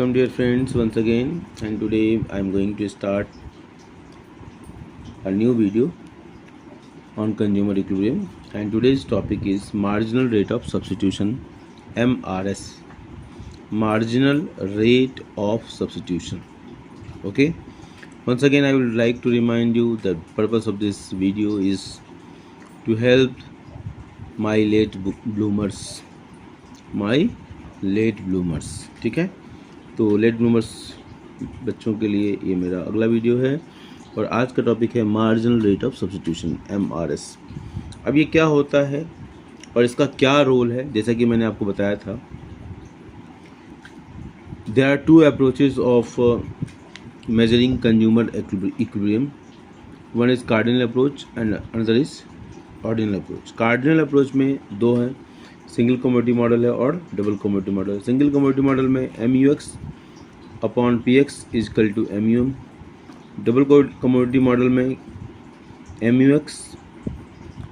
Welcome dear friends once again, and today I am going to start a new video on consumer equilibrium, and today's topic is marginal rate of substitution, MRS, marginal rate of substitution. Okay, once again I would like to remind you the purpose of this video is to help my late bloomers, ठीक है। तो late bloomers बच्चों के लिए ये मेरा अगला video है और आज का टॉपिक है marginal rate of substitution, MRS। अब ये क्या होता है और इसका क्या रोल है, जैसा कि मैंने आपको बताया था, there are two approaches of measuring consumer equilibrium. One is cardinal approach and another is ordinal approach. Cardinal approach में दो हैं, सिंगल कमोडिटी मॉडल है और double commodity model. Single commodity model में MUX upon PX is equal to MUM। Double commodity model में MUX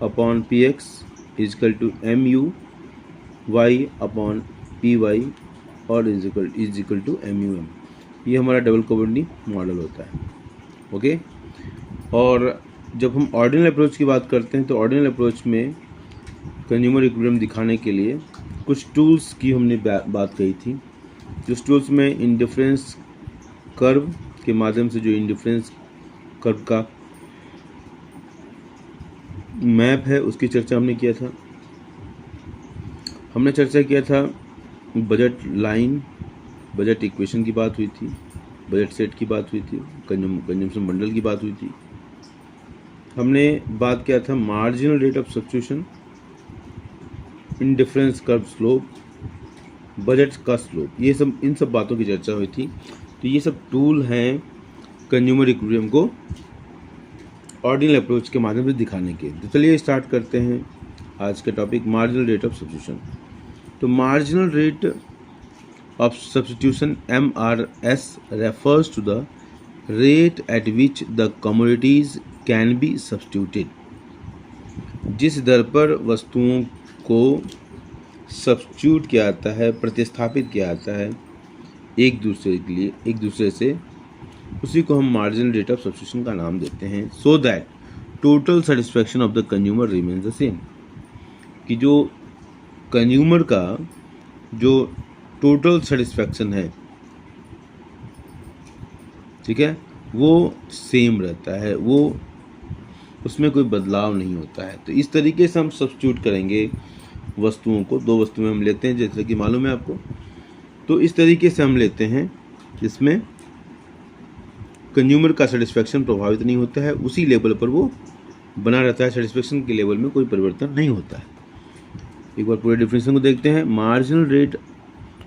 upon PX is equal to MUY upon PY और is equal to MUM। ये हमारा double commodity model होता है। Okay, और जब हम ऑर्डिनल अप्रोच की बात करते हैं तो ऑर्डिनल अप्रोच में कंज्यूमर इक्विलिब्रियम दिखाने के लिए कुछ टूल्स की हमने बात कही थी। जिस टूल्स में इंडिफरेंस कर्व के माध्यम से जो इंडिफरेंस कर्व का मैप है उसकी चर्चा हमने किया था। हमने चर्चा किया था बजट लाइन, बजट इक्वेशन की बात हुई थी, बजट सेट की बात हुई थी, कंजम्पशन बंडल की बात हुई थी। हमने बात किया था marginal rate of substitution, indifference curve slope, budget का स्लोप, ये सब इन सब बातों की चर्चा हुई थी। तो ये सब टूल हैं कंज्यूमर इक्विलिब्रियम को ऑर्डिनल अप्रोच के माध्यम से दिखाने के। तो चलिए स्टार्ट करते हैं आज का topic, marginal rate of substitution. तो marginal rate of substitution MRS refers to the rate at which the commodities can be substituted. जिस दर पर वस्तुओं को सब्स्टिट्यूट किया जाता है, प्रतिस्थापित किया जाता है एक दूसरे से, उसी को हम मार्जिनल रेट ऑफ सब्स्टिट्यूशन का नाम देते हैं। So that total satisfaction of the consumer remains the same, कि जो कंज्यूमर का जो टोटल सेटिस्फैक्शन है, ठीक है, वो सेम रहता है, वो उसमें कोई बदलाव नहीं होता है। तो इस तरीके से हम सब्स्टिट्यूट करेंगे वस्तुओं को। दो वस्तुएं हम लेते हैं जैसे कि मालूम है आपको, तो इस तरीके से हम लेते हैं जिसमें कंज्यूमर का सेटिस्फैक्शन प्रभावित नहीं होता है, उसी लेवल पर वो बना रहता है, सेटिस्फैक्शन के लेवल में कोई परिवर्तन नहीं होता है। एक बार पूरे डिफिनेशन को देखते हैं। Marginal rate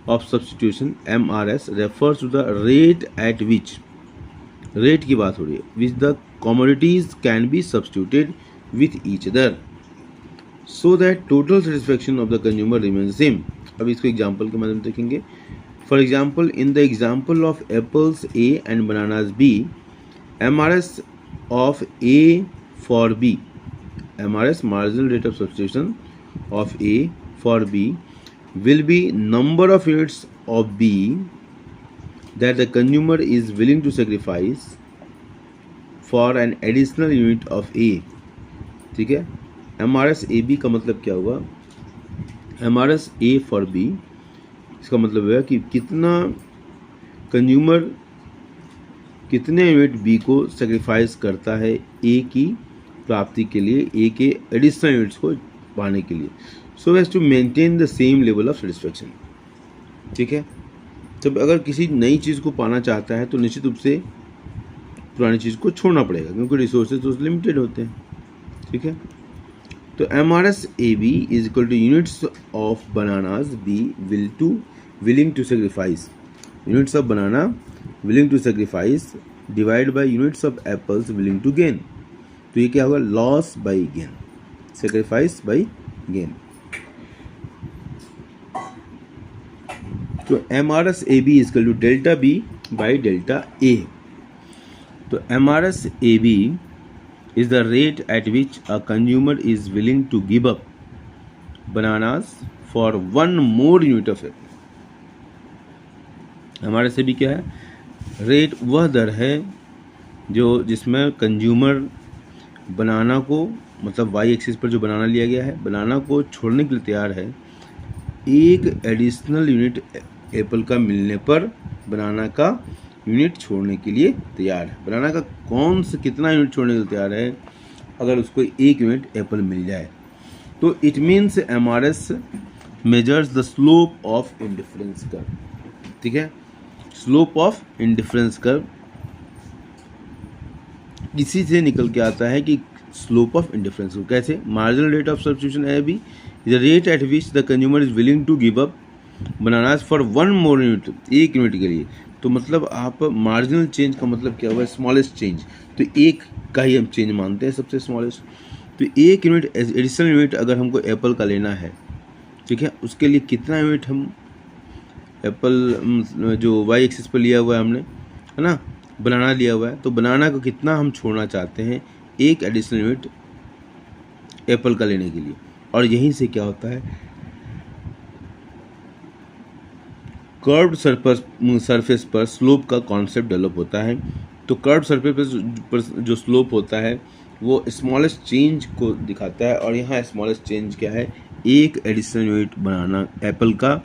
of substitution MRS refers to the rate at which, rate की बात हो रही है, which the commodities can be substituted with each other so that total satisfaction of the consumer remains same। अब इसको एग्जाम्पल के माध्यम से देखेंगे। For example, in the example of apples A and bananas B, MRS of A for B, MRS marginal rate of substitution of A for B will be number of units of B that the consumer is willing to sacrifice for an additional unit of A। ठीक है, MRS AB का मतलब क्या हुआ, MRS A for B, इसका मतलब है कि कितना कंज्यूमर कितने यूनिट B को सेक्रीफाइस करता है A की प्राप्ति के लिए, A के एडिशनल यूनिट्स को पाने के लिए, so as to maintain the same level of satisfaction. ठीक है, जब अगर किसी नई चीज़ को पाना चाहता है तो निश्चित रूप से पुरानी चीज़ को छोड़ना पड़ेगा, क्योंकि रिसोर्सेज तो लिमिटेड होते हैं। ठीक है, तो MRS AB is equal to units of bananas B willing to sacrifice, units of banana willing to sacrifice divide by units of apples willing to gain. तो ये क्या होगा, loss by gain, sacrifice by gain. तो MRS AB is equal to delta B by delta A। तो MRS AB is the rate at which a consumer is willing to give up bananas for one more unit of it। MRS से भी क्या है, rate वह दर है जो जिसमें consumer बनाना को, मतलब वाई एक्सिस पर जो बनाना लिया गया है, बनाना को छोड़ने के लिए तैयार है, एक एडिशनल यूनिट एप्पल का मिलने पर बनाना का यूनिट छोड़ने के लिए तैयार है। बनाना का कौन सा कितना यूनिट छोड़ने के लिए तैयार है, अगर उसको एक यूनिट एप्पल मिल जाए तो it means MRS measures the slope of indifference curve. ठीक है, स्लोप ऑफ इंडिफरेंस कर्व इसी से निकल के आता है कि स्लोप ऑफ इंडिफरेंस कर्व कैसे, मार्जिनल रेट ऑफ सब्स्टिट्यूशन है be the rate at which the consumer is willing to give up bananas for one more unit, एक यूनिट के लिए। तो मतलब आप मार्जिनल चेंज का मतलब क्या हुआ, स्मॉलेस्ट चेंज, तो एक का ही हम चेंज मानते हैं सबसे स्मॉलेस्ट। तो एक यूनिट एडिशनल यूनिट अगर हमको एप्पल का लेना है, ठीक है, उसके लिए कितना यूनिट हम एप्पल जो वाई एक्सिस पर लिया हुआ है हमने, है ना, बनाना लिया हुआ है, तो बनाना को कितना हम छोड़ना चाहते हैं, एक एडिशनल यूनिट एप्पल का लेने के लिए। और यहीं से क्या होता है, कर्व्ड सरफेस पर स्लोप का कॉन्सेप्ट डेवलप होता है। तो कर्व्ड सरफेस पर जो स्लोप होता है वो स्मॉलेस्ट चेंज को दिखाता है, और यहाँ स्मॉलेस्ट चेंज क्या है, एक एडिशनल यूनिट बनाना एप्पल का,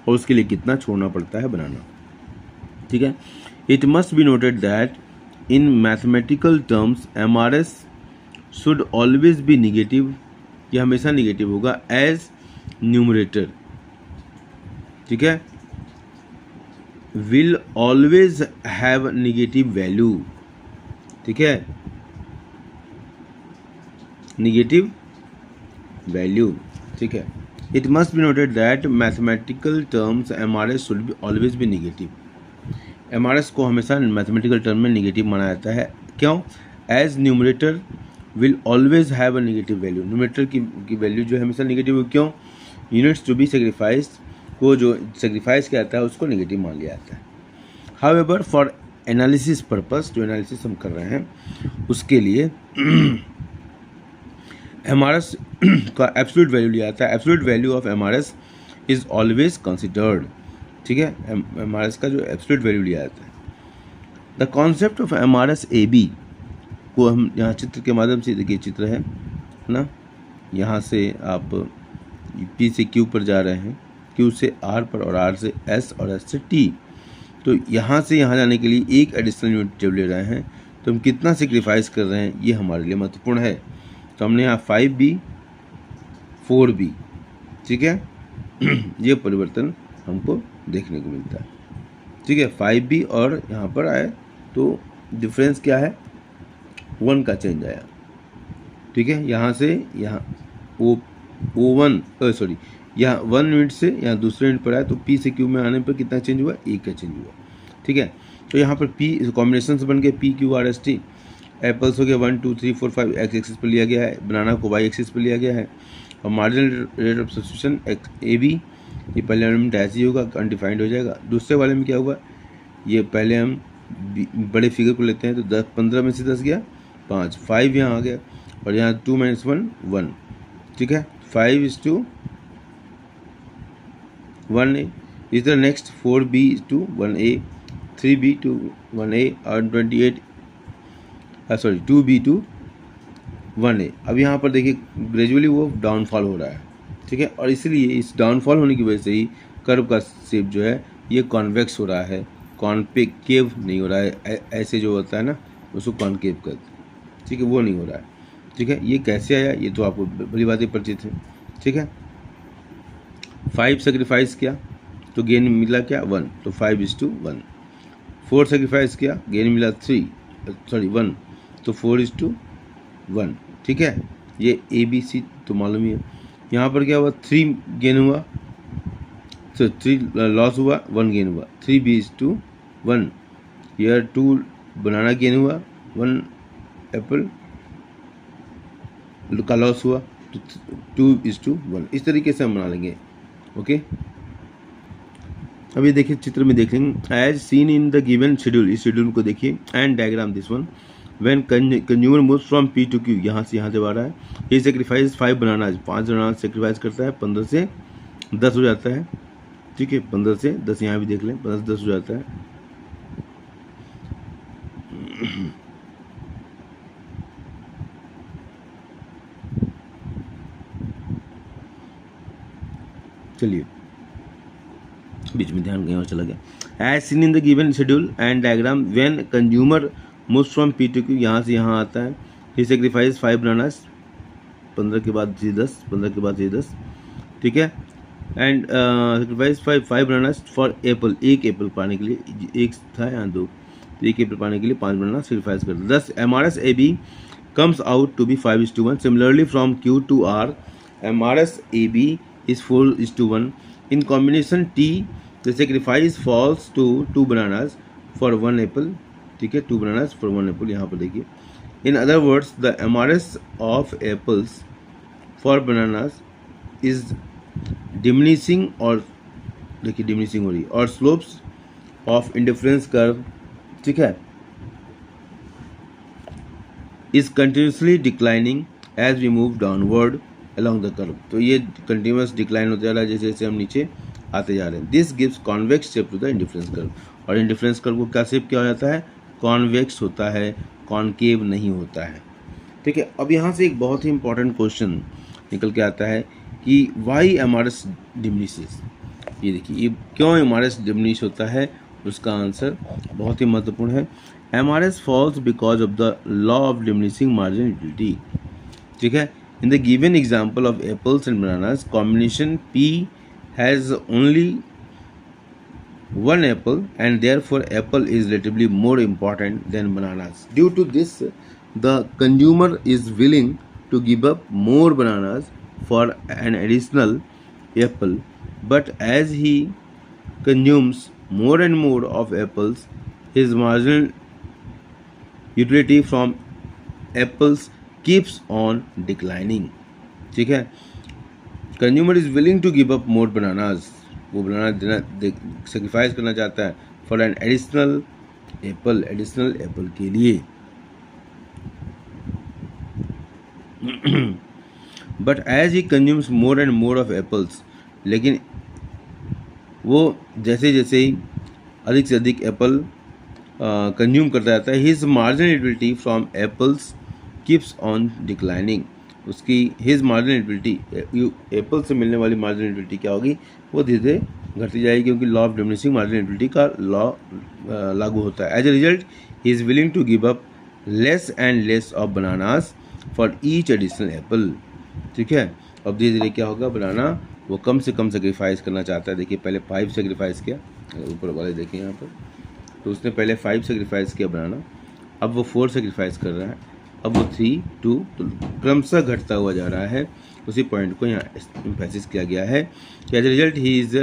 और उसके लिए कितना छोड़ना पड़ता है बनाना। ठीक है, it must be noted that in mathematical terms MRS should always be negative, यह हमेशा निगेटिव होगा एज न्यूमरेटर। ठीक है, will always have negative value. ठीक है, निगेटिव वैल्यू। ठीक है, it must be noted that mathematical terms MRS should be always be negative. MRS को हमेशा मैथमेटिकल टर्म में निगेटिव माना जाता है, क्यों, as numerator will always have a negative value, numerator की वैल्यू जो है हमेशा निगेटिव, क्यों, यूनिट्स टू बी सेक्रीफाइस्ड को जो सेक्रीफाइस किया जाता है उसको नेगेटिव मान लिया जाता है। हाउएवर फॉर एनालिसिस पर्पस, जो एनालिसिस हम कर रहे हैं उसके लिए MRS का एब्सोल्यूट वैल्यू लिया जाता है। Absolute value of MRS is always considered. ठीक है, MRS का जो एब्सोल्यूट वैल्यू लिया जाता है। The concept of MRS AB को हम यहाँ चित्र के माध्यम से, देखिए चित्र है ना, यहाँ से आप P से Q पर जा रहे हैं, Q से R पर, और R से S और S से T। तो यहाँ से यहाँ जाने के लिए एक एडिशनल यूनिट जब ले रहे हैं तो हम कितना सेक्रीफाइस कर रहे हैं, ये हमारे लिए महत्वपूर्ण है। तो हमने यहाँ 5B 4B, ठीक है, ये परिवर्तन हमको देखने को मिलता है। ठीक है, 5B और यहाँ पर आए तो डिफरेंस क्या है, 1 का चेंज आया। ठीक है, यहाँ से यहाँ O1 सॉरी यहाँ 1 यूनिट से यहाँ दूसरे यूनिट पर आया, तो P से Q में आने पर कितना चेंज हुआ, 1 का चेंज हुआ। ठीक है, तो यहाँ पर P कॉम्बिनेशन बन गए P Q R S T। Apples हो गया 1 2 3 4 5 एक्स एक्सिस पर लिया गया है, बनाना को वाई एक्सिस पर लिया गया है, और marginal rate of substitution AB, ये पहले एलिमेंट ऐसे ही होगा, अनडिफाइंड हो जाएगा। दूसरे वाले में क्या हुआ, ये पहले हम बड़े फिगर को लेते हैं, तो 10 15 में से 10 गया 5, 5 यहाँ आ गया, और यहाँ 2 - 1 1। ठीक है, 5:1A। इस तरह नेक्स्ट 4B:1A, 3B:1A और 2B:1A। अब यहाँ पर देखिए ग्रेजुअली वो डाउनफॉल हो रहा है। ठीक है, और इसलिए इस डाउनफॉल होने की वजह से ही कर्व का शेप जो है ये कॉन्वेक्स हो रहा है, कॉनकेव नहीं हो रहा है। ऐसे जो होता है ना उसको कॉनकेव करते हैं। ठीक है, वो नहीं हो रहा है। ठीक है, ये कैसे आया ये तो आपको बड़ी बातें परिचित है। ठीक है, 5 सेक्रीफाइस किया तो गेन मिला क्या, 1, तो 5:1। 4 सेक्रीफाइस किया, गेन मिला 1, तो 4:1। ठीक है, ये ABC तो मालूम ही है। यहाँ पर क्या हुआ, 3 गेन हुआ, तो 3 लॉस हुआ, 1 गेन हुआ, 3B:1। यह 2 बनाना गेन हुआ, 1 एप्पल का लॉस हुआ, तो 2:1। इस तरीके से हम बना लेंगे। ओके, अब ये देखिए चित्र में देखेंगे, as seen in the given schedule, इस शेड्यूल को देखिए, and diagram this one, when consumer moves from P to Q, यहाँ से यहाँ जब आ रहा है, ये सेक्रीफाइस 5 बनाना, 5 बनाना सेक्रीफाइस करता है, 15 से 10 हो जाता है। ठीक है, 15 से 10 यहाँ भी देख लें, 15 से 10 हो जाता है। चलिए, बीच में ध्यान कहीं और चला गया। As seen in the given schedule and diagram, when consumer moves from P to Q, यहाँ से यहाँ आता है, ही सेक्रीफाइस 5 बनानास, 15 के बाद से 10, 15 के बाद से 10, ठीक है, and sacrifice 5 bananas for Apple, एक एप्पल पाने के लिए, एक था यहाँ 2, तो एक एप्पल पाने के लिए 5 बनाना सेक्रीफाइस कर दो। 10 MRS AB comes out to be 5:1. Similarly, from Q to R, MRS AB is 4:1. In combination T, the sacrifice falls to 2 bananas for 1 apple. ठीक है, 2 bananas for 1 apple, यहाँ पर देखिए। In other words, the MRS of apples for bananas is diminishing, और देखिए diminishing हो रही है, और slopes of indifference curve, ठीक है, is continuously declining as we move downward along the curve. तो ये continuous decline होता जा रहा है जैसे जैसे हम नीचे आते जा रहे हैं। This gives convex shape to the indifference curve. और indifference curve को क्या शेप क्या हो जाता है? कॉन्वेक्स होता है, कॉनकेव नहीं होता है। ठीक है, अब यहाँ से एक बहुत ही इंपॉर्टेंट क्वेश्चन निकल के आता है कि वाई MRS डिमिनिशेस। ये देखिए, ये क्यों MRS डिमिनिश होता है, उसका आंसर बहुत ही महत्वपूर्ण है। MRS falls because of the law of diminishing marginal utility. ठीक है, in the given example of apples and bananas, combination P has only one apple and therefore apple is relatively more important than bananas. Due to this, the consumer is willing to give up more bananas for an additional apple, but as he consumes more and more of apples, his marginal utility from apples keeps on declining. ठीक है, consumer is willing to give up more bananas, वो बनाना देना sacrifice करना चाहता है for an additional apple के लिए। But as he consumes more and more of apples, लेकिन वो जैसे जैसे ही अधिक से अधिक एप्पल कंज्यूम करता जाता है, his marginal utility from apples keeps on declining, उसकी हिज मार्जिनल यूटिलिटी, एप्पल से मिलने वाली मार्जिनल यूटिलिटी क्या होगी, वो धीरे धीरे घटती जाएगी, क्योंकि law of diminishing marginal utility का लॉ लागू होता है। As a result he is willing to give up less and less of bananas for each additional apple. ठीक है, अब धीरे धीरे क्या होगा, बनाना वो कम से कम सेक्रीफाइस करना चाहता है। देखिए, पहले 5 सेक्रीफाइस किया, ऊपर वाले देखिए यहाँ पर, तो उसने पहले 5 सेक्रीफाइस किया बनाना, अब वो 4 सेक्रीफाइस कर रहा है, अब वो 3, 2, तो क्रमशः घटता हुआ जा रहा है। उसी पॉइंट को यहाँ एम्फेसिस किया गया है कि as a result he is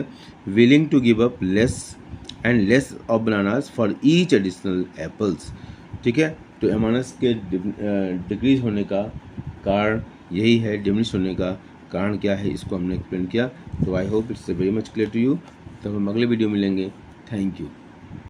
willing to give up less and less of bananas for each additional apples. ठीक है, तो MRS के डिक्रीज होने का कारण यही है, डिमिनिश होने का कारण क्या है, इसको हमने एक्सप्लेन किया। तो I hope it's very much clear to you. तो हम अगले वीडियो मिलेंगे। Thank you.